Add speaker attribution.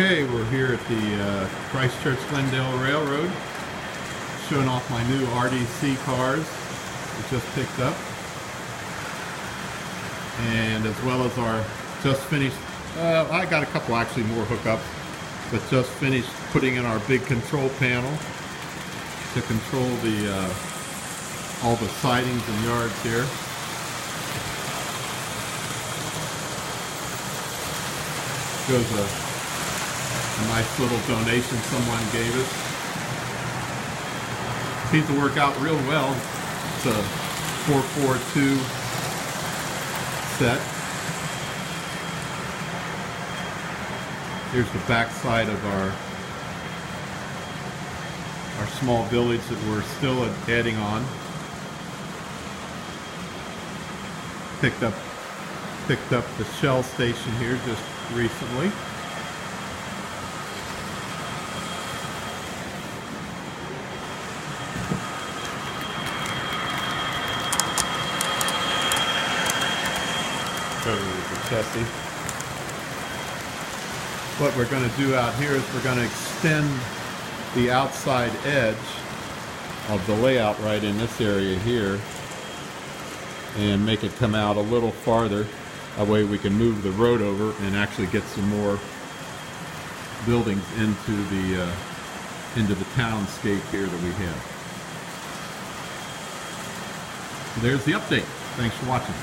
Speaker 1: Okay, we're here at the Christchurch Glendale Railroad, showing off my new RDC cars we just picked up, and as well as our just finished, I got a couple actually more hookups, but just finished putting in our big control panel to control the all the sidings and yards here. Goes a nice little donation someone gave us. Seems to work out real well. It's a 442 set. Here's the back side of our small village that we're still adding on. Picked up the Shell station here just recently. The chassis. What we're going to do out here is we're going to extend the outside edge of the layout right in this area here and make it come out a little farther. That way we can move the road over and actually get some more buildings into the townscape here that we have. So there's the update. Thanks for watching.